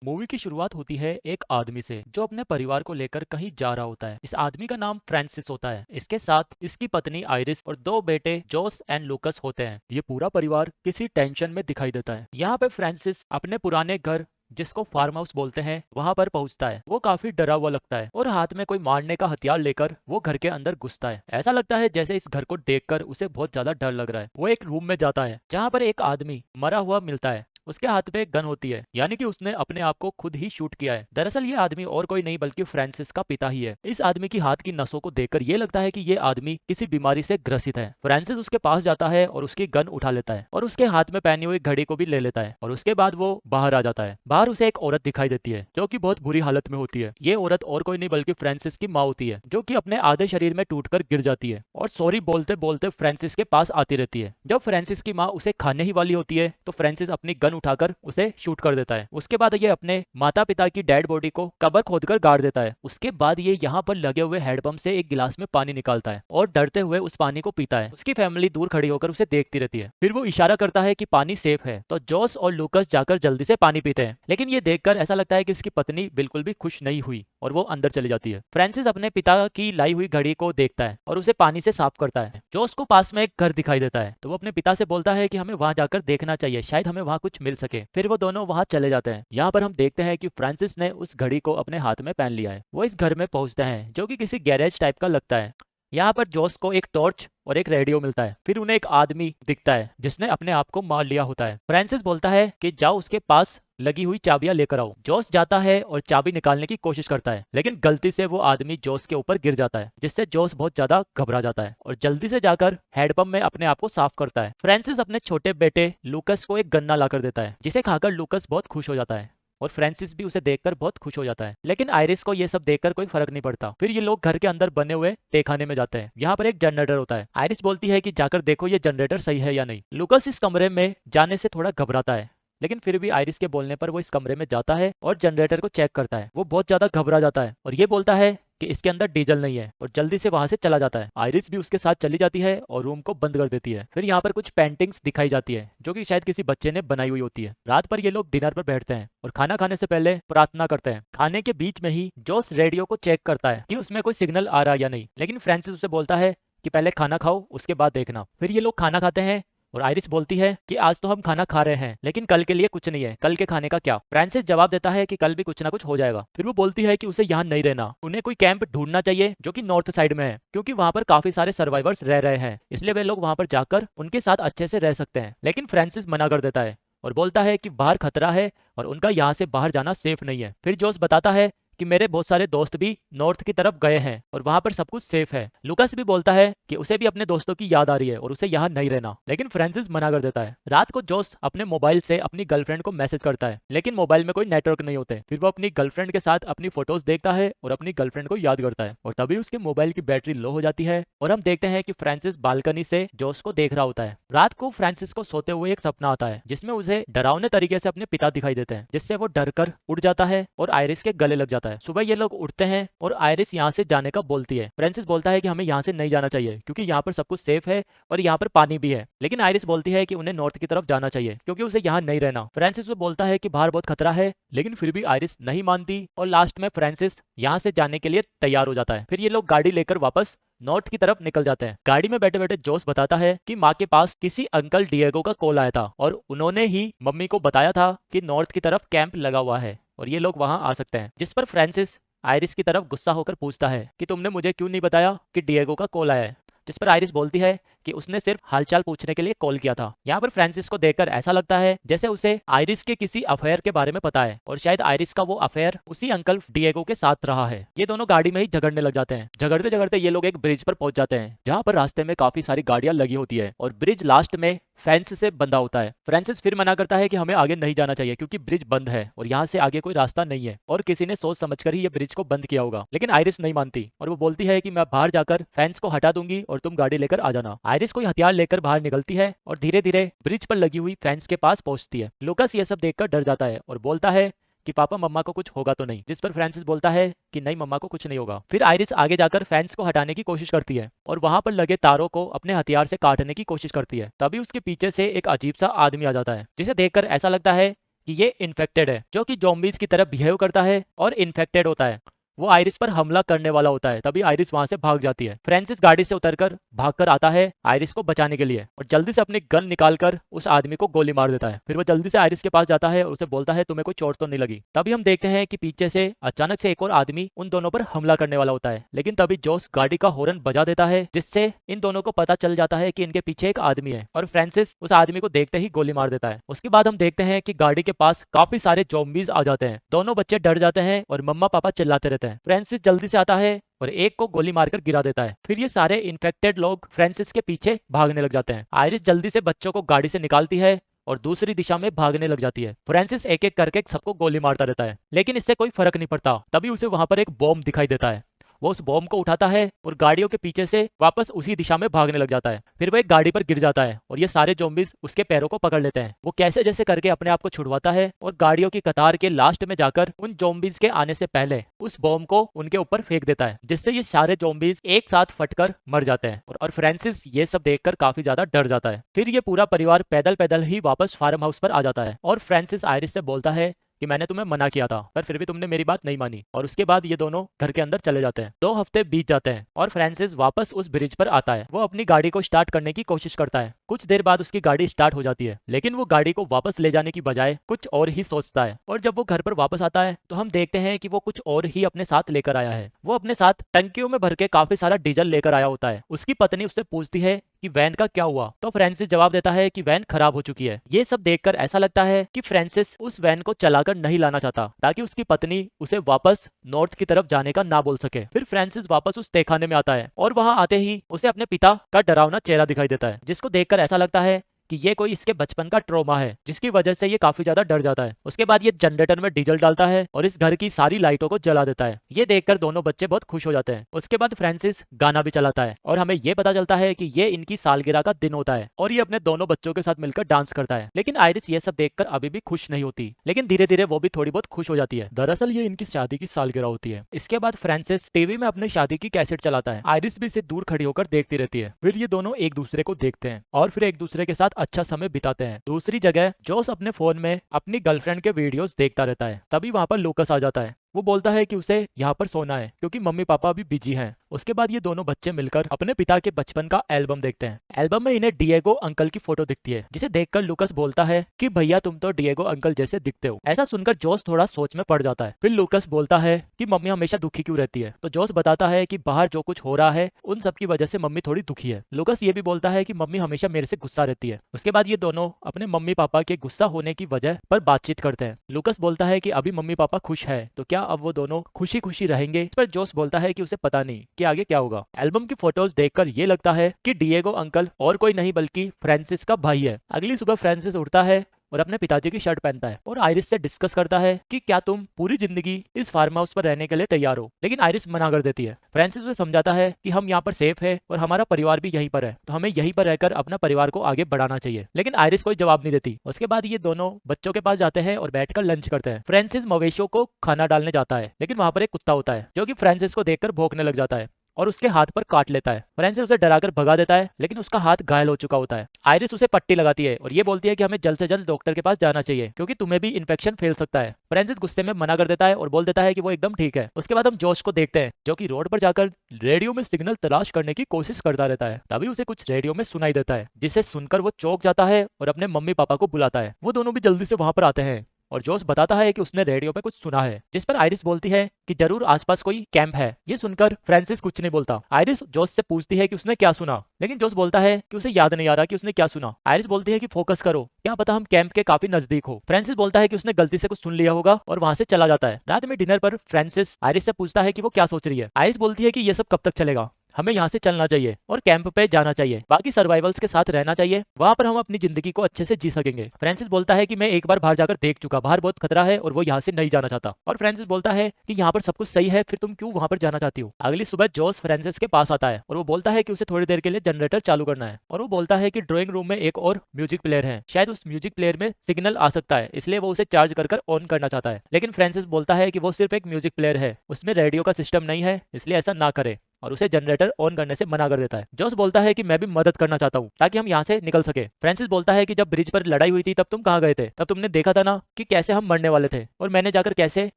Movie की शुरुआत होती है एक आदमी से जो अपने परिवार को लेकर कहीं जा रहा होता है। इस आदमी का नाम फ्रांसिस होता है। इसके साथ इसकी पत्नी आइरिस और दो बेटे जोस एंड लूकस होते हैं। ये पूरा परिवार किसी टेंशन में दिखाई देता है। यहाँ पे फ्रांसिस अपने पुराने घर जिसको फार्म हाउस बोलते हैं वहां पर पहुंचता है। वो काफी डरा हुआ लगता है और हाथ में कोई मारने का हथियार लेकर वो घर के अंदर घुसता है। ऐसा लगता है जैसे इस घर को देखकर उसे बहुत ज्यादा डर लग रहा है। वो एक रूम में जाता है जहाँ पर एक आदमी मरा हुआ मिलता है। उसके हाथ पे एक गन होती है, यानी कि उसने अपने आप को खुद ही शूट किया है। दरअसल ये आदमी और कोई नहीं बल्कि फ्रांसिस का पिता ही है। इस आदमी की हाथ की नसों को देखकर ये लगता है कि ये आदमी किसी बीमारी से ग्रसित है। फ्रांसिस उसके पास जाता है और उसकी गन उठा लेता है और उसके हाथ में पहनी हुई घड़ी को भी ले लेता है और उसके बाद वो बाहर आ जाता है। बाहर उसे एक औरत दिखाई देती है जो कि बहुत बुरी हालत में होती है। ये औरत और कोई नहीं बल्कि फ्रांसिस की माँ होती है जो कि अपने आधे शरीर में टूटकर गिर जाती है और सॉरी बोलते बोलते फ्रांसिस के पास आती रहती है। जब फ्रांसिस की माँ उसे खाने ही वाली होती है तो फ्रांसिस अपनी गन उठाकर उसे शूट कर देता है। उसके बाद ये अपने माता पिता की डेड बॉडी को कबर खोदकर गाड़ देता है। उसके बाद ये यहाँ पर लगे हुए हैंडपंप से एक गिलास में पानी निकालता है और डरते हुए उस पानी को पीता है। उसकी फैमिली दूर खड़ी होकर उसे देखती रहती है। फिर वो इशारा करता है कि पानी सेफ है तो जॉस और लूकस जाकर जल्दी से पानी पीते हैं। लेकिन ये देखकर ऐसा लगता है कि इसकी पत्नी बिल्कुल भी खुश नहीं हुई और वो अंदर चली जाती है। फ्रांसिस अपने पिता की लाई हुई घड़ी को देखता है और उसे पानी से साफ करता है। जॉस को पास में एक घर दिखाई देता है तो वो अपने पिता से बोलता है कि हमें वहां जाकर देखना चाहिए, शायद हमें वहां कुछ मिल सके। फिर वो दोनों वहां चले जाते हैं। यहाँ पर हम देखते हैं कि फ्रांसिस ने उस घड़ी को अपने हाथ में पहन लिया है। वो इस घर में पहुंचते हैं जो कि किसी गैरेज टाइप का लगता है। यहाँ पर जोस को एक टॉर्च और एक रेडियो मिलता है। फिर उन्हें एक आदमी दिखता है जिसने अपने आप को मार लिया होता है। फ्रांसिस बोलता है कि जाओ उसके पास लगी हुई चाबियां लेकर आओ। जोस जाता है और चाबी निकालने की कोशिश करता है लेकिन गलती से वो आदमी जोस के ऊपर गिर जाता है जिससे जोस बहुत ज्यादा घबरा जाता है और जल्दी से जाकर हैंडपंप में अपने आप को साफ करता है। फ्रांसिस अपने छोटे बेटे लूकस को एक गन्ना लाकर देता है जिसे खाकर लूकस बहुत खुश हो जाता है और फ्रांसिस भी उसे देखकर बहुत खुश हो जाता है। लेकिन आइरिस को ये सब देखकर कोई फर्क नहीं पड़ता। फिर ये लोग घर के अंदर बने हुए तहखाने में जाते हैं। यहाँ पर एक जनरेटर होता है। आइरिस बोलती है कि जाकर देखो ये जनरेटर सही है या नहीं। लूकस इस कमरे में जाने से थोड़ा घबराता है लेकिन फिर भी आइरिस के बोलने पर वो इस कमरे में जाता है और जनरेटर को चेक करता है। वो बहुत ज्यादा घबरा जाता है और ये बोलता है कि इसके अंदर डीजल नहीं है और जल्दी से वहां से चला जाता है। आइरिस भी उसके साथ चली जाती है और रूम को बंद कर देती है। फिर यहाँ पर कुछ पेंटिंग्स दिखाई जाती है जो कि शायद किसी बच्चे ने बनाई हुई होती है। रात पर ये लोग डिनर पर बैठते हैं और खाना खाने से पहले प्रार्थना करते हैं। खाने के बीच में ही जोस रेडियो को चेक करता है कि उसमें कोई सिग्नल आ रहा है या नहीं, लेकिन फ्रांसिस उसे बोलता है कि पहले खाना खाओ उसके बाद देखना। फिर ये लोग खाना खाते हैं और आइरिस बोलती है कि आज तो हम खाना खा रहे हैं लेकिन कल के लिए कुछ नहीं है, कल के खाने का क्या। फ्रांसिस जवाब देता है कि कल भी कुछ ना कुछ हो जाएगा। फिर वो बोलती है कि उसे यहाँ नहीं रहना, उन्हें कोई कैंप ढूंढना चाहिए जो कि नॉर्थ साइड में है क्योंकि वहां पर काफी सारे सर्वाइवर्स रह रहे हैं, इसलिए वे लोग वहां पर जाकर उनके साथ अच्छे से रह सकते हैं। लेकिन फ्रांसिस मना कर देता है और बोलता है कि बाहर खतरा है और उनका यहाँ से बाहर जाना सेफ नहीं है। फिर जोस बताता है कि मेरे बहुत सारे दोस्त भी नॉर्थ की तरफ गए हैं और वहां पर सब कुछ सेफ है। लुकास भी बोलता है कि उसे भी अपने दोस्तों की याद आ रही है और उसे यहाँ नहीं रहना, लेकिन फ्रांसिस मना कर देता है। रात को जोस अपने मोबाइल से अपनी गर्लफ्रेंड को मैसेज करता है लेकिन मोबाइल में कोई नेटवर्क नहीं होते। फिर वो अपनी गर्लफ्रेंड के साथ अपनी फोटोज देखता है और अपनी गर्लफ्रेंड को याद करता है और तभी उसके मोबाइल की बैटरी लो हो जाती है और हम देखते हैं कि फ्रांसिस बालकनी से जोस को देख रहा होता है। रात को फ्रांसिस को सोते हुए एक सपना आता है जिसमें उसे डरावने तरीके से अपने पिता दिखाई देते हैं जिससे वो डर कर उड़ जाता है और आइरिस के गले लग जाता है। सुबह ये लोग उठते हैं और आइरिस यहाँ से जाने का बोलती है। फ्रांसिस बोलता है कि हमें यहाँ से नहीं जाना चाहिए क्योंकि यहाँ पर सब कुछ सेफ है और यहाँ पर पानी भी है, लेकिन आइरिस बोलती है कि उन्हें नॉर्थ की तरफ जाना चाहिए क्योंकि उसे यहाँ नहीं रहना। फ्रांसिस को बोलता है कि बाहर बहुत खतरा है लेकिन फिर भी आइरिस नहीं मानती और लास्ट में फ्रांसिस यहाँ से जाने के लिए तैयार हो जाता है। फिर ये लोग गाड़ी लेकर वापस नॉर्थ की तरफ निकल जाते हैं। गाड़ी में बैठे बैठे जोस बताता है कि माँ के पास किसी अंकल डिएगो का कॉल आया था और उन्होंने ही मम्मी को बताया था कि नॉर्थ की तरफ कैंप लगा हुआ है और ये लोग वहां आ सकते हैं। जिस पर फ्रांसिस आइरिस की तरफ गुस्सा होकर पूछता है कि तुमने मुझे क्यों नहीं बताया कि डिएगो का कॉल आया है, जिस पर आइरिस बोलती है कि उसने सिर्फ हालचाल पूछने के लिए कॉल किया था। यहाँ पर फ्रांसिस को देखकर ऐसा लगता है जैसे उसे आइरिस के किसी अफेयर के बारे में पता है और शायद आइरिस का वो अफेयर उसी अंकल डिएगो के साथ रहा है। ये दोनों गाड़ी में ही झगड़ने लग जाते हैं। झगड़ते झगड़ते ये लोग एक ब्रिज पर पहुंच जाते हैं जहाँ पर रास्ते में काफी सारी गाड़ियां लगी होती है और ब्रिज लास्ट में फेंस से बंधा होता है। फ्रांसिस फिर मना करता है कि हमें आगे नहीं जाना चाहिए क्योंकि ब्रिज बंद है और यहाँ से आगे कोई रास्ता नहीं है और किसी ने सोच समझकर ही ये ब्रिज को बंद किया होगा। लेकिन आइरिस नहीं मानती और वो बोलती है कि मैं बाहर जाकर फेंस को हटा दूंगी और तुम गाड़ी लेकर आ जाना। आइरिस कोई हथियार लेकर बाहर निकलती है और धीरे धीरे ब्रिज पर लगी हुई फेंस के पास पहुंचती है। लुकास ये सब देखकर डर जाता है और बोलता है कि पापा मम्मा को कुछ होगा तो नहीं, जिस पर फ्रांसिस बोलता है कि नहीं मम्मा को कुछ नहीं होगा। फिर आइरिस आगे जाकर फैंस को हटाने की कोशिश करती है और वहां पर लगे तारों को अपने हथियार से काटने की कोशिश करती है। तभी उसके पीछे से एक अजीब सा आदमी आ जाता है जिसे देखकर ऐसा लगता है कि ये इन्फेक्टेड है, जो कि ज़ॉम्बीज की तरह बिहेव करता है और इन्फेक्टेड होता है। वो आयरिस पर हमला करने वाला होता है, तभी आयरिस वहां से भाग जाती है। फ्रांसिस गाड़ी से उतरकर भागकर आता है आयरिस को बचाने के लिए और जल्दी से अपनी गन निकालकर उस आदमी को गोली मार देता है। फिर वो जल्दी से आयरिस के पास जाता है और उसे बोलता है तुम्हें कोई चोट तो नहीं लगी। तभी हम देखते हैं कि पीछे से अचानक से एक और आदमी उन दोनों पर हमला करने वाला होता है, लेकिन तभी जोस गाड़ी का हॉर्न बजा देता है, जिससे इन दोनों को पता चल जाता है कि इनके पीछे एक आदमी है और फ्रांसिस उस आदमी को देखते ही गोली मार देता है। उसके बाद हम देखते हैं कि गाड़ी के पास काफी सारे ज़ॉम्बीज आ जाते हैं। दोनों बच्चे डर जाते हैं और मम्मा पापा चिल्लाते रहते हैं। फ्रांसिस जल्दी से आता है और एक को गोली मारकर गिरा देता है। फिर ये सारे इन्फेक्टेड लोग फ्रांसिस के पीछे भागने लग जाते हैं। आयरिस जल्दी से बच्चों को गाड़ी से निकालती है और दूसरी दिशा में भागने लग जाती है। फ्रांसिस एक एक करके सबको गोली मारता रहता है, लेकिन इससे कोई फर्क नहीं पड़ता। तभी उसे वहां पर एक बॉम्ब दिखाई देता है। वो उस बॉम्ब को उठाता है और गाड़ियों के पीछे से वापस उसी दिशा में भागने लग जाता है। फिर वो एक गाड़ी पर गिर जाता है और ये सारे ज़ॉम्बीज उसके पैरों को पकड़ लेते हैं। वो कैसे जैसे करके अपने आप को छुड़वाता है और गाड़ियों की कतार के लास्ट में जाकर उन ज़ॉम्बीज के आने से पहले उस बॉम्ब को उनके ऊपर फेंक देता है, जिससे ये सारे ज़ॉम्बीज एक साथ फटकर मर जाते हैं। और फ्रांसिस ये सब देखकर काफी ज्यादा डर जाता है। फिर ये पूरा परिवार पैदल पैदल ही वापस फार्म हाउस पर आ जाता है और फ्रांसिस आयरिस से बोलता है कि मैंने तुम्हें मना किया था, पर फिर भी तुमने मेरी बात नहीं मानी। और उसके बाद ये दोनों घर के अंदर चले जाते हैं। 2 हफ्ते बीत जाते हैं और फ्रांसिस वापस उस ब्रिज पर आता है। वो अपनी गाड़ी को स्टार्ट करने की कोशिश करता है। कुछ देर बाद उसकी गाड़ी स्टार्ट हो जाती है, लेकिन वो गाड़ी को वापस ले जाने की बजाय कुछ और ही सोचता है। और जब वो घर पर वापस आता है तो हम देखते हैं कि वो कुछ और ही अपने साथ लेकर आया है। वो अपने साथ टंकियों में भर के काफी सारा डीजल लेकर आया होता है। उसकी पत्नी उससे पूछती है कि वैन का क्या हुआ, तो फ्रांसिस जवाब देता है कि वैन खराब हो चुकी है। ये सब देखकर ऐसा लगता है कि फ्रांसिस उस वैन को चलाकर नहीं लाना चाहता, ताकि उसकी पत्नी उसे वापस नॉर्थ की तरफ जाने का ना बोल सके। फिर फ्रांसिस वापस उस तहखाने में आता है और वहां आते ही उसे अपने पिता का डरावना चेहरा दिखाई देता है, जिसको देखकर ऐसा लगता है कि ये कोई इसके बचपन का ट्रॉमा है, जिसकी वजह से ये काफी ज्यादा डर जाता है। उसके बाद ये जनरेटर में डीजल डालता है और इस घर की सारी लाइटों को जला देता है। ये देखकर दोनों बच्चे बहुत खुश हो जाते हैं। उसके बाद फ्रांसिस गाना भी चलाता है और हमें ये पता चलता है कि ये इनकी सालगिरह का दिन होता है और ये अपने दोनों बच्चों के साथ मिलकर डांस करता है। लेकिन आयरिस ये सब देखकर अभी भी खुश नहीं होती, लेकिन धीरे धीरे वो भी थोड़ी बहुत खुश हो जाती है। दरअसल ये इनकी शादी की सालगिरह होती है। इसके बाद फ्रांसिस टीवी में अपने शादी की कैसेट चलाता है। आयरिस भी इसे दूर खड़ी होकर देखती रहती है। फिर ये दोनों एक दूसरे को देखते हैं और फिर एक दूसरे के साथ अच्छा समय बिताते हैं। दूसरी जगह जोस अपने फोन में अपनी गर्लफ्रेंड के वीडियोस देखता रहता है। तभी वहां पर लूकस आ जाता है। वो बोलता है कि उसे यहाँ पर सोना है क्योंकि मम्मी पापा अभी बिजी हैं। उसके बाद ये दोनों बच्चे मिलकर अपने पिता के बचपन का एल्बम देखते हैं। एल्बम में इन्हें डिएगो अंकल की फोटो दिखती है, जिसे देखकर लूकस बोलता है कि भैया तुम तो डिएगो अंकल जैसे दिखते हो। ऐसा सुनकर जोस थोड़ा सोच में पड़ जाता है। फिर लूकस बोलता है कि मम्मी हमेशा दुखी क्यों रहती है, तो जोस बताता है कि बाहर जो कुछ हो रहा है उन सब की वजह से मम्मी थोड़ी दुखी है। लूकस ये भी बोलता है कि मम्मी हमेशा मेरे से गुस्सा रहती है। उसके बाद ये दोनों अपने मम्मी पापा के गुस्सा होने की वजह पर बातचीत करते हैं। लूकस बोलता है कि अभी मम्मी पापा खुश है, तो क्या अब वो दोनों खुशी खुशी रहेंगे। इस पर जोस बोलता है कि उसे पता नहीं कि आगे क्या होगा। एल्बम की फोटोज देखकर ये लगता है कि डिएगो अंकल और कोई नहीं बल्कि फ्रांसिस का भाई है। अगली सुबह फ्रांसिस उठता है और अपने पिताजी की शर्ट पहनता है और आयरिस से डिस्कस करता है कि क्या तुम पूरी जिंदगी इस फार्म हाउस पर रहने के लिए तैयार हो। लेकिन आयरिस मना कर देती है। फ्रांसिस उसे समझाता है कि हम यहाँ पर सेफ है और हमारा परिवार भी यहीं पर है, तो हमें यहीं पर रहकर अपना परिवार को आगे बढ़ाना चाहिए। लेकिन आयरिस कोई जवाब नहीं देती। उसके बाद ये दोनों बच्चों के पास जाते हैं और बैठकर लंच करते हैं। फ्रांसिस मवेशियों को खाना डालने जाता है, लेकिन वहां पर एक कुत्ता होता है जो कि फ्रांसिस को देखकर भौंकने लग जाता है और उसके हाथ पर काट लेता है। फ्रांसिस उसे डराकर भगा देता है, लेकिन उसका हाथ घायल हो चुका होता है। आयरिस उसे पट्टी लगाती है और ये बोलती है कि हमें जल्द से जल्द डॉक्टर के पास जाना चाहिए क्योंकि तुम्हें भी इन्फेक्शन फैल सकता है। फ्रांसिस गुस्से में मना कर देता है और बोल देता है कि वो एकदम ठीक है। उसके बाद हम जोश को देखते हैं जो कि रोड पर जाकर रेडियो में सिग्नल तलाश करने की कोशिश करता रहता है। तभी उसे कुछ रेडियो में सुनाई देता है, जिसे सुनकर वो चौंक जाता है और अपने मम्मी पापा को बुलाता है। वो दोनों भी जल्दी से वहां पर आते हैं और जोस बताता है कि उसने रेडियो पे कुछ सुना है, जिस पर आयरिस बोलती है कि जरूर आसपास कोई कैंप है। ये सुनकर फ्रांसिस कुछ नहीं बोलता। आयरिस जोस से पूछती है कि उसने क्या सुना, लेकिन जोस बोलता है कि उसे याद नहीं आ रहा कि उसने क्या सुना। आयरिस बोलती है कि फोकस करो, क्या पता हम कैंप के काफी नजदीक हो। फ्रांसिस बोलता है कि उसने गलती से कुछ सुन लिया होगा और वहां से चला जाता है। रात में डिनर पर फ्रांसिस आयरिस से पूछता है कि वो क्या सोच रही है। आयरिस बोलती है कि ये सब कब तक चलेगा, हमें यहाँ से चलना चाहिए और कैंप पे जाना चाहिए, बाकी सर्वाइवल्स के साथ रहना चाहिए, वहां पर हम अपनी जिंदगी को अच्छे से जी सकेंगे। फ्रांसिस बोलता है कि मैं एक बार बाहर जाकर देख चुका, बाहर बहुत खतरा है और वो यहाँ से नहीं जाना चाहता। और फ्रांसिस बोलता है कि यहाँ पर सब कुछ सही है, फिर तुम क्यों वहां पर जाना चाहती हो। अगली सुबह जोस फ्रांसिस के पास आता है और वो बोलता है कि उसे थोड़ी देर के लिए जनरेटर चालू करना है और वो बोलता है कि ड्राइंग रूम में एक और म्यूजिक प्लेयर है, शायद उस म्यूजिक प्लेयर में सिग्नल आ सकता है, इसलिए वो उसे चार्ज कर ऑन करना चाहता है। लेकिन फ्रांसिस बोलता है कि वो सिर्फ एक म्यूजिक प्लेयर है, उसमें रेडियो का सिस्टम नहीं है, इसलिए ऐसा ना करे। और उसे जनरेटर ऑन करने से मना कर देता है। जोस बोलता है कि मैं भी मदद करना चाहता हूँ ताकि हम यहाँ से निकल सके। फ्रांसिस बोलता है कि जब ब्रिज पर लड़ाई हुई थी तब तुम कहाँ गए थे? तब तुमने देखा था ना कि कैसे हम मरने वाले थे और मैंने जाकर कैसे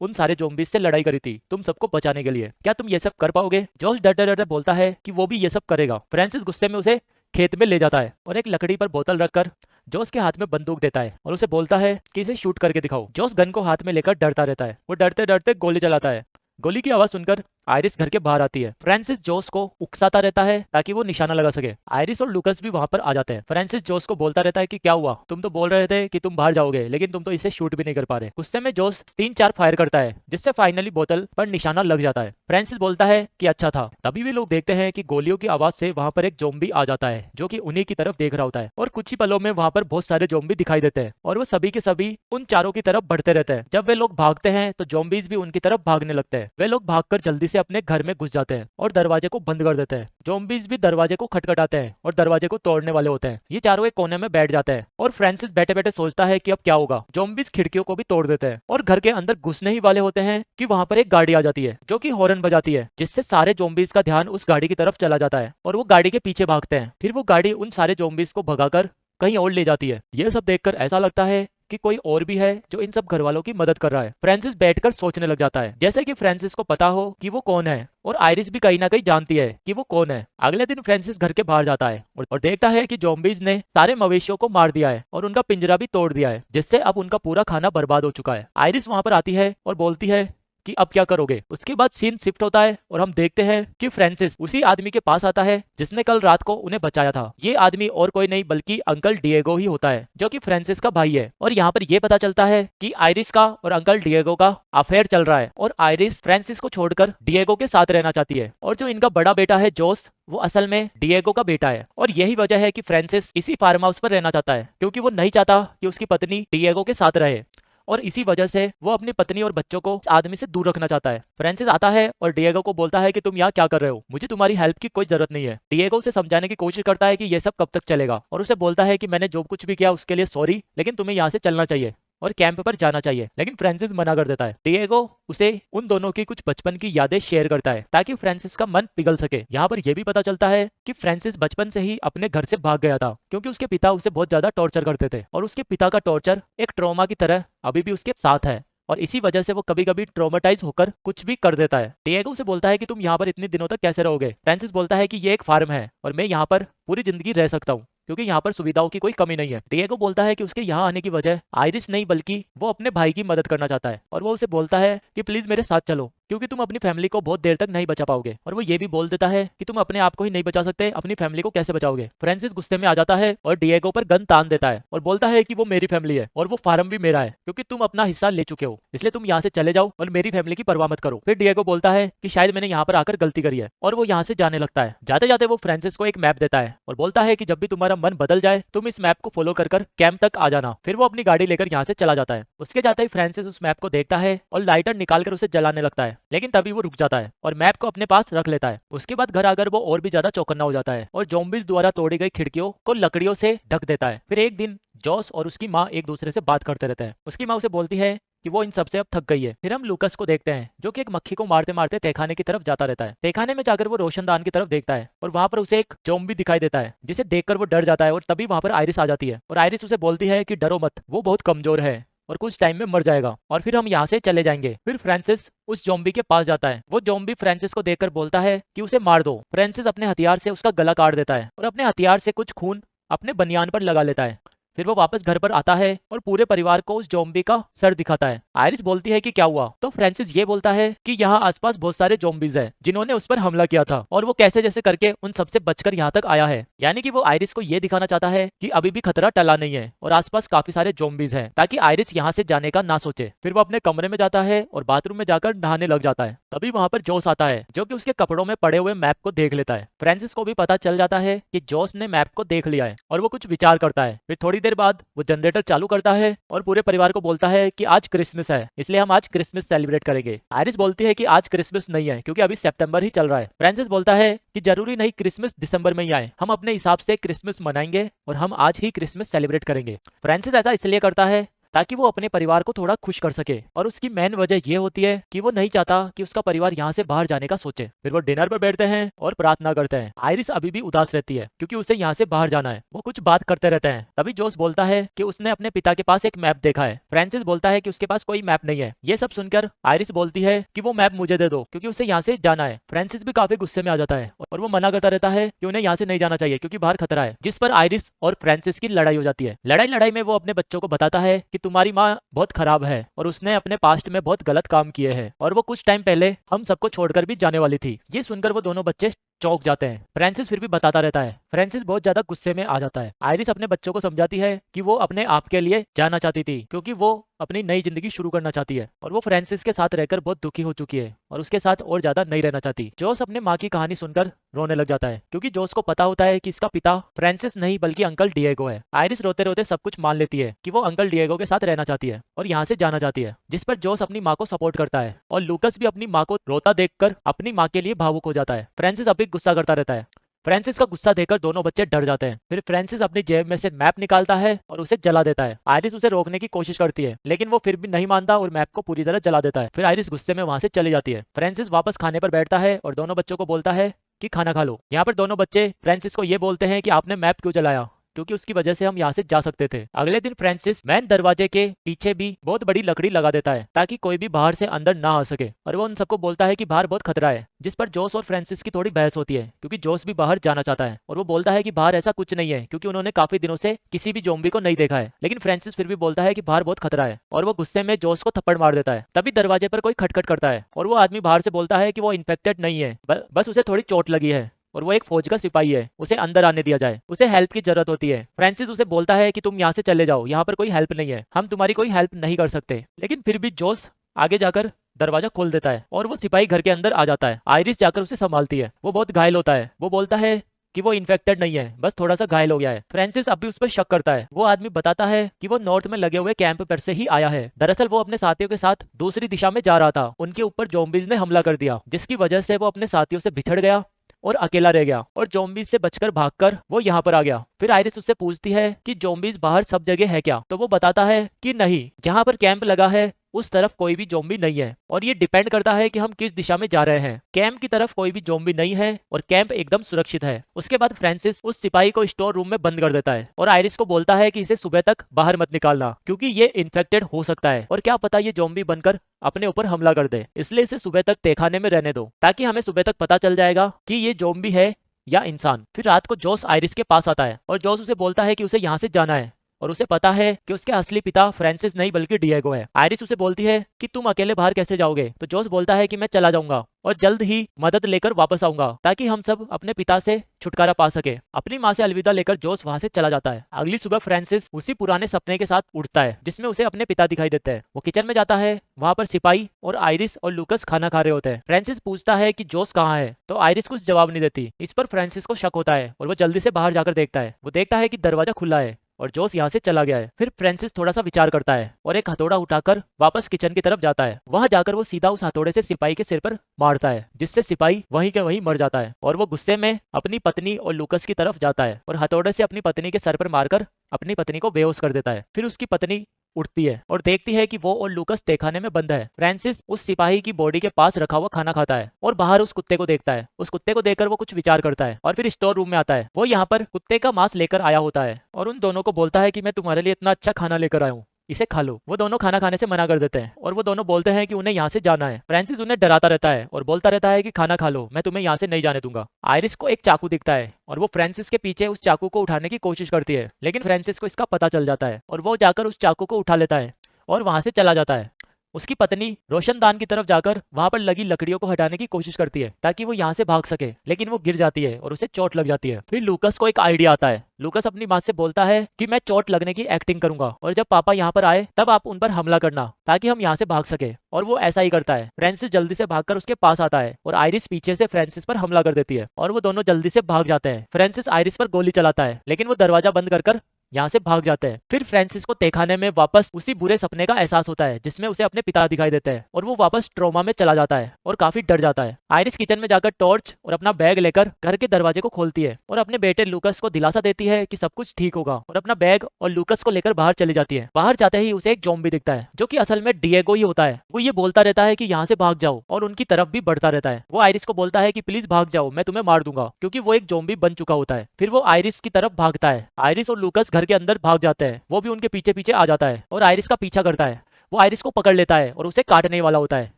उन सारे ज़ॉम्बीज़ से लड़ाई करी थी तुम सबको बचाने के लिए। क्या तुम ये सब कर पाओगे? जोस डरते डरते बोलता है कि वो भी ये सब करेगा। फ्रांसिस गुस्से में उसे खेत में ले जाता है और एक लकड़ी पर बोतल रखकर जोस के हाथ में बंदूक देता है और उसे बोलता है कि इसे शूट करके दिखाओ। जोस गन को हाथ में लेकर डरता रहता है। वो डरते डरते गोली चलाता है। गोली की आवाज सुनकर आयरिस घर के बाहर आती है। फ्रांसिस जोस को उकसाता रहता है ताकि वो निशाना लगा सके। आयरिस और लुकस भी वहां पर आ जाते हैं। फ्रांसिस जोस को बोलता रहता है कि क्या हुआ, तुम तो बोल रहे थे कि तुम बाहर जाओगे लेकिन तुम तो इसे शूट भी नहीं कर पा रहे। गुस्से में जोस 3-4 फायर करता है जिससे फाइनली बोतल पर निशाना लग जाता है। फ्रांसिस बोलता है कि अच्छा था। तभी भी लोग देखते हैं कि गोलियों की आवाज से वहां पर एक ज़ॉम्बी आ जाता है जो कि उन्हीं की तरफ देख रहा होता है और कुछ ही पलों में वहां पर बहुत सारे ज़ॉम्बी दिखाई देते हैं और वो सभी के सभी उन चारों की तरफ बढ़ते रहते हैं। जब वे लोग भागते हैं तो ज़ॉम्बीज भी उनकी तरफ भागने लगते हैं। वे लोग भागकर जल्दी से अपने घर में घुस जाते हैं और दरवाजे को बंद कर देते हैं। ज़ॉम्बीज भी दरवाजे को खटखटाते हैं और दरवाजे को तोड़ने वाले होते हैं। ये चारों एक कोने में बैठ जाते हैं और फ्रांसिस बैठे बैठे सोचता है कि अब क्या होगा। ज़ॉम्बीज खिड़कियों को भी तोड़ देते हैं और घर के अंदर घुसने ही वाले होते हैं कि वहां पर एक गाड़ी आ जाती है जो कि हॉर्न बजाती है जिससे सारे ज़ॉम्बीज का ध्यान उस गाड़ी की तरफ चला जाता है और वो गाड़ी के पीछे भागते हैं। फिर वो गाड़ी उन सारे ज़ॉम्बीज को भगाकर कहीं और ले जाती है। ये सब देखकर ऐसा लगता है कि कोई और भी है जो इन सब घर वालों की मदद कर रहा है। फ्रांसिस बैठकर सोचने लग जाता है जैसे कि फ्रांसिस को पता हो कि वो कौन है और आयरिस भी कहीं ना कहीं जानती है कि वो कौन है। अगले दिन फ्रांसिस घर के बाहर जाता है और देखता है कि ज़ॉम्बीज ने सारे मवेशियों को मार दिया है और उनका पिंजरा भी तोड़ दिया है जिससे अब उनका पूरा खाना बर्बाद हो चुका है। आयरिस वहां पर आती है और बोलती है कि अब क्या करोगे। उसके बाद सीन शिफ्ट होता है और हम देखते हैं कि फ्रांसिस उसी आदमी के पास आता है जिसने कल रात को उन्हें बचाया था। ये आदमी और कोई नहीं बल्कि अंकल डिएगो ही होता है जो कि फ्रांसिस का भाई है। और यहाँ पर यह पता चलता है कि आयरिस का और अंकल डिएगो का अफेयर चल रहा है और आयरिस फ्रांसिस को छोड़कर डिएगो के साथ रहना चाहती है और जो इनका बड़ा बेटा है जोस वो असल में डिएगो का बेटा है। और यही वजह है कि फ्रांसिस इसी फार्म हाउस पर रहना चाहता है क्योंकि वो नहीं चाहता कि उसकी पत्नी डिएगो के साथ रहे और इसी वजह से वो अपनी पत्नी और बच्चों को इस आदमी से दूर रखना चाहता है। फ्रांसिस आता है और डिएगो को बोलता है कि तुम यहाँ क्या कर रहे हो, मुझे तुम्हारी हेल्प की कोई जरूरत नहीं है। डिएगो उसे समझाने की कोशिश करता है कि ये सब कब तक चलेगा और उसे बोलता है कि मैंने जो कुछ भी किया उसके लिए सॉरी, लेकिन तुम्हें यहाँ से चलना चाहिए और कैंप पर जाना चाहिए। लेकिन फ्रांसिस मना कर देता है। डिएगो उसे उन दोनों की कुछ बचपन की यादें शेयर करता है ताकि फ्रांसिस का मन पिघल सके। यहाँ पर यह भी पता चलता है कि फ्रांसिस बचपन से ही अपने घर से भाग गया था क्योंकि उसके पिता उसे बहुत ज्यादा टॉर्चर करते थे और उसके पिता का टॉर्चर एक ट्रॉमा की तरह अभी भी उसके साथ है और इसी वजह से वो कभी कभी ट्रोमेटाइज होकर कुछ भी कर देता है। डिएगो उसे बोलता है कि तुम यहाँ पर इतने दिनों तक कैसे रहोगे। फ्रांसिस बोलता है कि ये एक फार्म है और मैं यहाँ पर पूरी जिंदगी रह सकता हूँ क्योंकि यहाँ पर सुविधाओं की कोई कमी नहीं है। डिएगो बोलता है कि उसके यहाँ आने की वजह आयरिस नहीं बल्कि वो अपने भाई की मदद करना चाहता है और वो उसे बोलता है कि प्लीज मेरे साथ चलो क्योंकि तुम अपनी फैमिली को बहुत देर तक नहीं बचा पाओगे। और वो ये भी बोल देता है कि तुम अपने आप को ही नहीं बचा सकते, अपनी फैमिली को कैसे बचाओगे। फ्रांसिस गुस्से में आ जाता है और डिएगो पर गन तान देता है और बोलता है कि वो मेरी फैमिली है और वो फार्म भी मेरा है क्योंकि तुम अपना हिस्सा ले चुके हो, इसलिए तुम यहाँ से चले जाओ और मेरी फैमिली की परवाह मत करो। फिर डिएगो बोलता है कि शायद मैंने यहाँ पर आकर गलती करी है और वो यहाँ से जाने लगता है। जाते जाते वो फ्रांसिस को एक मैप देता है और बोलता है कि जब भी तुम्हारा मन बदल जाए तुम इस मैप को फॉलो कर कैंप तक आ जाना। फिर वो अपनी गाड़ी लेकर यहाँ से चला जाता है। उसके जाते ही फ्रांसिस उस मैप को देखता है और लाइटर निकालकर उसे जलाने लगता है, लेकिन तभी वो रुक जाता है और मैप को अपने पास रख लेता है। उसके बाद घर आकर वो और भी ज्यादा चौकन्ना हो जाता है और ज़ॉम्बीज़ द्वारा तोड़ी गई खिड़कियों को लकड़ियों से ढक देता है। फिर एक दिन जॉस और उसकी माँ एक दूसरे से बात करते रहते हैं। उसकी माँ उसे बोलती है कि वो इन सबसे अब थक गई है। फिर हम लूकस को देखते हैं जो कि एक मक्खी को मारते मारते तहखाने की तरफ जाता रहता है। तहखाने में जाकर वो रोशनदान की तरफ देखता है और वहां पर उसे एक ज़ॉम्बी दिखाई देता है जिसे देखकर वो डर जाता है और तभी वहां पर आयरिस आ जाती है और आयरिस उसे बोलती है कि डरो मत, वो बहुत कमजोर है और कुछ टाइम में मर जाएगा और फिर हम यहाँ से चले जाएंगे। फिर फ्रांसिस उस ज़ॉम्बी के पास जाता है। वो ज़ॉम्बी फ्रांसिस को देखकर बोलता है कि उसे मार दो। फ्रांसिस अपने हथियार से उसका गला काट देता है और अपने हथियार से कुछ खून अपने बनियान पर लगा लेता है। फिर वो वापस घर पर आता है और पूरे परिवार को उस ज़ॉम्बी का सर दिखाता है। आयरिस बोलती है कि क्या हुआ, तो फ्रांसिस ये बोलता है कि यहाँ आसपास बहुत सारे ज़ॉम्बीज हैं जिन्होंने उस पर हमला किया था और वो कैसे जैसे करके उन सबसे बचकर यहाँ तक आया है। यानी कि वो आयरिस को ये दिखाना चाहता है कि अभी भी खतरा टला नहीं है और आसपास काफी सारे ज़ॉम्बीज हैं ताकि आयरिस यहाँ से जाने का ना सोचे। फिर वो अपने कमरे में जाता है और बाथरूम में जाकर नहाने लग जाता है। तभी वहां पर जोस आता है जो कि उसके कपड़ों में पड़े हुए मैप को देख लेता है। फ्रांसिस को भी पता चल जाता है कि जोस ने मैप को देख लिया है और वो कुछ विचार करता है। फिर थोड़ी देर बाद वो जनरेटर चालू करता है और पूरे परिवार को बोलता है कि आज क्रिसमस है, इसलिए हम आज क्रिसमस सेलिब्रेट करेंगे। आयरिस बोलती है कि आज क्रिसमस नहीं है क्योंकि अभी सितंबर ही चल रहा है। फ्रांसिस बोलता है कि जरूरी नहीं क्रिसमस दिसंबर में ही आए, हम अपने हिसाब से क्रिसमस मनाएंगे और हम आज ही क्रिसमस सेलिब्रेट करेंगे। फ्रांसिस ऐसा इसलिए करता है ताकि वो अपने परिवार को थोड़ा खुश कर सके। और उसकी मेन वजह ये होती है कि वो नहीं चाहता कि उसका परिवार यहाँ से बाहर जाने का सोचे। फिर वो डिनर पर बैठते हैं और प्रार्थना करते हैं। आयरिस अभी भी उदास रहती है क्योंकि उसे यहाँ से बाहर जाना है। वो कुछ बात करते रहते हैं। तभी जोस बोलता है कि उसने अपने पिता के पास एक मैप देखा है। फ्रांसिस बोलता है कि उसके पास कोई मैप नहीं है। ये सब सुनकर आयरिस बोलती है कि वो मैप मुझे दे दो क्योंकि उसे यहाँ से जाना है। फ्रांसिस भी काफी गुस्से में आ जाता है और वो मना करता रहता है कि उन्हें यहाँ से नहीं जाना चाहिए क्योंकि बाहर खतरा है। जिस पर आयरिस और फ्रांसिस की लड़ाई हो जाती है। लड़ाई लड़ाई में वो अपने बच्चों को बताता है कि तुम्हारी माँ बहुत खराब है और उसने अपने पास्ट में बहुत गलत काम किए हैं और वो कुछ टाइम पहले हम सबको छोड़कर भी जाने वाली थी। ये सुनकर वो दोनों बच्चे चौंक जाते हैं। फ्रांसिस फिर भी बताता रहता है। फ्रांसिस बहुत ज्यादा गुस्से में आ जाता है। आयरिस अपने बच्चों को समझाती है कि वो अपने आप के लिए जाना चाहती थी क्योंकि वो अपनी नई जिंदगी शुरू करना चाहती है और वो फ्रांसिस के साथ रहकर बहुत दुखी हो चुकी है और उसके साथ और ज्यादा नहीं रहना चाहती। जोस अपने माँ की कहानी सुनकर रोने लग जाता है क्योंकि जोस को पता होता है कि इसका पिता फ्रांसिस नहीं बल्कि अंकल डिएगो है। आयरिस रोते रोते सब कुछ मान लेती है कि वो अंकल डिएगो के साथ रहना चाहती है और यहाँ से जाना चाहती है। जिस पर जोस अपनी माँ को सपोर्ट करता है और लूकस भी अपनी माँ को रोता देखकर अपनी माँ के लिए भावुक हो जाता है। फ्रांसिस अभी गुस्सा करता रहता है। फ्रांसिस का गुस्सा देखकर दोनों बच्चे डर जाते हैं। फिर फ्रांसिस अपनी जेब में से मैप निकालता है और उसे जला देता है। आयरिस उसे रोकने की कोशिश करती है लेकिन वो फिर भी नहीं मानता और मैप को पूरी तरह जला देता है। फिर आयरिस गुस्से में वहां से चली जाती है। फ्रांसिस वापस खाने पर बैठता है और दोनों बच्चों को बोलता है कि खाना खा लो। यहाँ पर दोनों बच्चे फ्रांसिस को ये बोलते हैं कि आपने मैप क्यों जलाया क्योंकि उसकी वजह से हम यहाँ से जा सकते थे। अगले दिन फ्रांसिस मेन दरवाजे के पीछे भी बहुत बड़ी लकड़ी लगा देता है ताकि कोई भी बाहर से अंदर ना आ सके और वो उन सबको बोलता है कि बाहर बहुत खतरा है। जिस पर जोस और फ्रांसिस की थोड़ी बहस होती है क्योंकि जोस भी बाहर जाना चाहता है और वो बोलता है कि बाहर ऐसा कुछ नहीं है क्योंकि उन्होंने काफी दिनों से किसी भी जोम्बी को नहीं देखा है। लेकिन फ्रांसिस फिर भी बोलता है कि बाहर बहुत खतरा है और वो गुस्से में जोस को थप्पड़ मार देता है। तभी दरवाजे पर कोई खटखट करता है और वो आदमी बाहर से बोलता है कि वो इन्फेक्टेड नहीं है, बस उसे थोड़ी चोट लगी है और वो एक फौज का सिपाही है, उसे अंदर आने दिया जाए, उसे हेल्प की जरूरत होती है। फ्रांसिस उसे बोलता है कि तुम यहाँ से चले जाओ, यहाँ पर कोई हेल्प नहीं है, हम तुम्हारी कोई हेल्प नहीं कर सकते। लेकिन फिर भी जोस आगे जाकर दरवाजा खोल देता है और वो सिपाही घर के अंदर आ जाता है। आयरिस जाकर उसे संभालती है। वो बहुत घायल होता है। वो बोलता है कि वो इन्फेक्टेड नहीं है, बस थोड़ा सा घायल हो गया है। फ्रांसिस अब भी उस पर शक करता है। वो आदमी बताता है कि वो नॉर्थ में लगे हुए कैंप पर से ही आया है। दरअसल वो अपने साथियों के साथ दूसरी दिशा में जा रहा था। उनके ऊपर ज़ॉम्बीज़ ने हमला कर दिया जिसकी वजह से वो अपने साथियों से बिछड़ गया और अकेला रह गया और ज़ॉम्बीज़ से बचकर भागकर वो यहाँ पर आ गया। फिर आयरिस उससे पूछती है कि ज़ॉम्बीज़ बाहर सब जगह है क्या, तो वो बताता है कि नहीं, जहाँ पर कैंप लगा है उस तरफ कोई भी ज़ॉम्बी नहीं है और ये डिपेंड करता है कि हम किस दिशा में जा रहे हैं। कैंप की तरफ कोई भी ज़ॉम्बी नहीं है और कैंप एकदम सुरक्षित है। उसके बाद फ्रांसिस उस सिपाही को स्टोर रूम में बंद कर देता है और आयरिस को बोलता है कि इसे सुबह तक बाहर मत निकालना क्योंकि ये इन्फेक्टेड हो सकता है और क्या पता ये ज़ॉम्बी बनकर अपने ऊपर हमला कर दे, इसलिए इसे सुबह तक तहखाने में रहने दो ताकि हमें सुबह तक पता चल जाएगा कि ये ज़ॉम्बी है या इंसान। फिर रात को जोस आयरिस के पास आता है और जोस उसे बोलता है कि उसे यहाँ से जाना है और उसे पता है कि उसके असली पिता फ्रांसिस नहीं बल्कि डिएगो है। आयरिस उसे बोलती है कि तुम अकेले बाहर कैसे जाओगे, तो जोस बोलता है कि मैं चला जाऊंगा और जल्द ही मदद लेकर वापस आऊंगा ताकि हम सब अपने पिता से छुटकारा पा सके। अपनी माँ से अलविदा लेकर जोस वहां से चला जाता है। अगली सुबह फ्रांसिस उसी पुराने सपने के साथ उठता है जिसमें उसे अपने पिता दिखाई देते हैं। वो किचन में जाता है, वहां पर सिपाही और आयरिस और लूकस खाना खा रहे होते हैं। फ्रांसिस पूछता है कि जोस कहाँ है, तो आयरिस कुछ जवाब नहीं देती। इस पर फ्रांसिस को शक होता है और वो जल्दी से बाहर जाकर देखता है। वो देखता है कि दरवाजा खुला है और जोस यहाँ से चला गया है। फिर फ्रांसिस थोड़ा सा विचार करता है और एक हथौड़ा उठाकर वापस किचन की तरफ जाता है। वहां जाकर वो सीधा उस हथौड़े से सिपाही के सिर पर मारता है जिससे सिपाही वहीं के वहीं मर जाता है और वो गुस्से में अपनी पत्नी और लूकस की तरफ जाता है और हथौड़े से अपनी पत्नी के सर पर मारकर अपनी पत्नी को बेहोश कर देता है। फिर उसकी पत्नी उठती है और देखती है कि वो और लूकस तहखाने में बंद है। फ्रांसिस उस सिपाही की बॉडी के पास रखा हुआ खाना खाता है और बाहर उस कुत्ते को देखता है। उस कुत्ते को देखकर वो कुछ विचार करता है और फिर स्टोर रूम में आता है। वो यहाँ पर कुत्ते का मांस लेकर आया होता है और उन दोनों को बोलता है कि मैं तुम्हारे लिए इतना अच्छा खाना लेकर आया हूँ, इसे खा लो। वो दोनों खाना खाने से मना कर देते हैं और वो दोनों बोलते हैं कि उन्हें यहाँ से जाना है। फ्रांसिस उन्हें डराता रहता है और बोलता रहता है कि खाना खा लो, मैं तुम्हें यहाँ से नहीं जाने दूंगा। आयरिस को एक चाकू दिखता है और वो फ्रांसिस के पीछे उस चाकू को उठाने की कोशिश करती है, लेकिन फ्रांसिस को इसका पता चल जाता है और वो जाकर उस चाकू को उठा लेता है और वहां से चला जाता है। उसकी पत्नी रोशनदान की तरफ जाकर वहां पर लगी लकड़ियों को हटाने की कोशिश करती है ताकि वो यहाँ से भाग सके, लेकिन वो गिर जाती है और उसे चोट लग जाती है। फिर लूकस को एक आइडिया आता है। लूकस अपनी माँ से बोलता है कि मैं चोट लगने की एक्टिंग करूंगा और जब पापा यहाँ पर आए तब आप उन पर हमला करना ताकि हम यहाँ से भाग सके, और वो ऐसा ही करता है। फ्रांसिस जल्दी से भागकर उसके पास आता है और आयरिस पीछे से फ्रांसिस पर हमला कर देती है और वो दोनों जल्दी से भाग जाते हैं। फ्रांसिस आयरिस पर गोली चलाता है लेकिन वो दरवाजा बंद कर यहाँ से भाग जाते हैं। फिर फ्रांसिस को तहखाने में वापस उसी बुरे सपने का एहसास होता है जिसमें उसे अपने पिता दिखाई देते हैं और वो वापस ट्रोमा में चला जाता है और काफी डर जाता है। आयरिस किचन में जाकर टॉर्च और अपना बैग लेकर घर के दरवाजे को खोलती है और अपने बेटे लूकस को दिलासा देती है कि सब कुछ ठीक होगा और अपना बैग और लूकस को लेकर बाहर चली जाती है। बाहर जाते ही उसे एक ज़ॉम्बी दिखता है जो कि असल में डिएगो ही होता है। वो ये बोलता रहता है कि यहाँ से भाग जाओ और उनकी तरफ भी बढ़ता रहता है। वो आयरिस को बोलता है कि प्लीज भाग जाओ, मैं तुम्हें मार दूंगा, क्योंकि वो एक ज़ॉम्बी बन चुका होता है। फिर वो आयरिस की तरफ भागता है। आयरिस और लूकस घर के अंदर भाग जाते हैं। वो भी उनके पीछे पीछे आ जाता है और आयरिस का पीछा करता है। वो आयरिस को पकड़ लेता है और उसे काटने वाला होता है।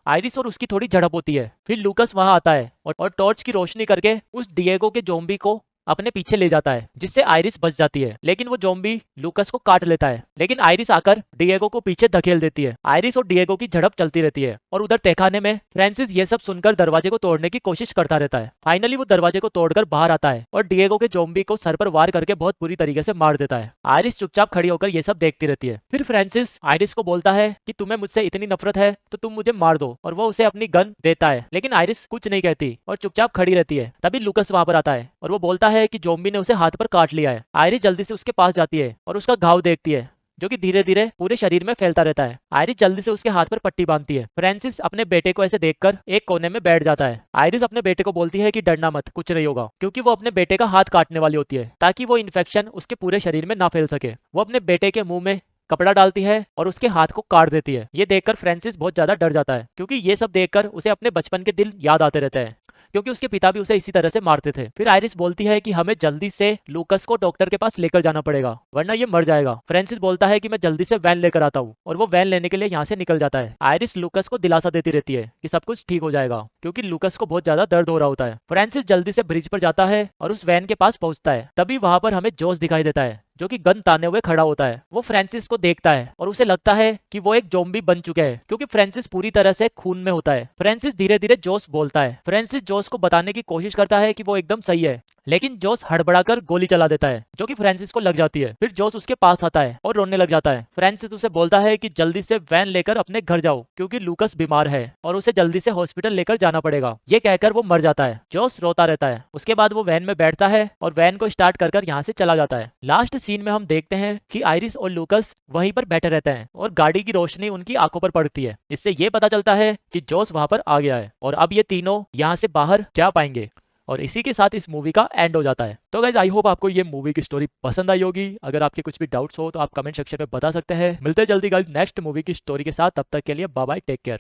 आयरिस और उसकी थोड़ी झड़प होती है। फिर लूकस वहां आता है और टॉर्च की रोशनी करके उस डिएगो के ज़ॉम्बी को अपने पीछे ले जाता है, जिससे आयरिस बच जाती है। लेकिन वो ज़ॉम्बी लूकस को काट लेता है, लेकिन आयरिस आकर डिएगो को पीछे धकेल देती है। आयरिस और डिएगो की झड़प चलती रहती है और उधर तहखाने में फ्रांसिस ये सब सुनकर दरवाजे को तोड़ने की कोशिश करता रहता है। फाइनली वो दरवाजे को तोड़कर बाहर आता है और डिएगो के ज़ॉम्बी को सर पर वार करके बहुत बुरी तरीके से मार देता है। आयरिस चुपचाप खड़ी होकर ये सब देखती रहती है। फिर फ्रांसिस आयरिस को बोलता है कि तुम्हें मुझसे इतनी नफरत है तो तुम मुझे मार दो, और वो उसे अपनी गन देता है। लेकिन आयरिस कुछ नहीं कहती और चुपचाप खड़ी रहती है। तभी लूकस वहां पर आता है और वो बोलता है कि ज़ॉम्बी ने उसे हाथ पर काट लिया है। आयरिस जल्दी से उसके पास जाती है और उसका घाव देखती है जो कि धीरे धीरे पूरे शरीर में फैलता रहता है। आयरिस जल्दी से उसके हाथ पर पट्टी बांधती है। फ्रांसिस अपने बेटे को ऐसे देखकर एक कोने में बैठ जाता है। आयरिस अपने बेटे को बोलती है कि डरना मत, कुछ नहीं होगा, क्योंकि वो अपने बेटे का हाथ काटने वाली होती है ताकि वो इन्फेक्शन उसके पूरे शरीर में ना फैल सके। वो अपने बेटे के मुंह में कपड़ा डालती है और उसके हाथ को काट देती है। ये देखकर फ्रांसिस बहुत ज्यादा डर जाता है, क्योंकि ये सब देखकर उसे अपने बचपन के दिन याद आते रहते हैं, क्योंकि उसके पिता भी उसे इसी तरह से मारते थे। फिर आयरिस बोलती है कि हमें जल्दी से लूकस को डॉक्टर के पास लेकर जाना पड़ेगा, वरना ये मर जाएगा। फ्रांसिस बोलता है कि मैं जल्दी से वैन लेकर आता हूँ, और वो वैन लेने के लिए यहाँ से निकल जाता है। आयरिस लूकस को दिलासा देती रहती है कि सब कुछ ठीक हो जाएगा, क्योंकि लूकस को बहुत ज्यादा दर्द हो रहा होता है। फ्रांसिस जल्दी से ब्रिज पर जाता है और उस वैन के पास पहुंचता है। तभी वहां पर हमें जोस दिखाई देता है जो कि गन ताने हुए खड़ा होता है। वो फ्रांसिस को देखता है और उसे लगता है कि वो एक ज़ॉम्बी बन चुके हैं, क्योंकि फ्रांसिस पूरी तरह से खून में होता है। फ्रांसिस धीरे धीरे जोस बोलता है। फ्रांसिस जोस को बताने की कोशिश करता है कि वो एकदम सही है, लेकिन जोस हड़बड़ाकर गोली चला देता है जो कि फ्रांसिस को लग जाती है। फिर जोस उसके पास आता है और रोने लग जाता है। फ्रांसिस उसे बोलता है कि जल्दी से वैन लेकर अपने घर जाओ, क्योंकि लूकस बीमार है और उसे जल्दी से हॉस्पिटल लेकर जाना पड़ेगा। ये कहकर वो मर जाता है। जोस रोता रहता है। उसके बाद वो वैन में बैठता है और वैन को स्टार्ट कर यहाँ से चला जाता है। लास्ट सीन में हम देखते हैं कि आयरिस और लूकस वहीं पर बैठे रहते हैं और गाड़ी की रोशनी उनकी आंखों पर पड़ती है। इससे ये पता चलता है कि जोस वहां पर आ गया है और अब ये तीनों यहाँ से बाहर जा पाएंगे। और इसी के साथ इस मूवी का एंड हो जाता है। तो गाइज आई होप आपको ये मूवी की स्टोरी पसंद आई होगी। अगर आपके कुछ भी डाउट्स हो तो आप कमेंट सेक्शन में बता सकते हैं। मिलते हैं जल्दी गाइज नेक्स्ट मूवी की स्टोरी के साथ। तब तक के लिए बाय बाय, टेक केयर।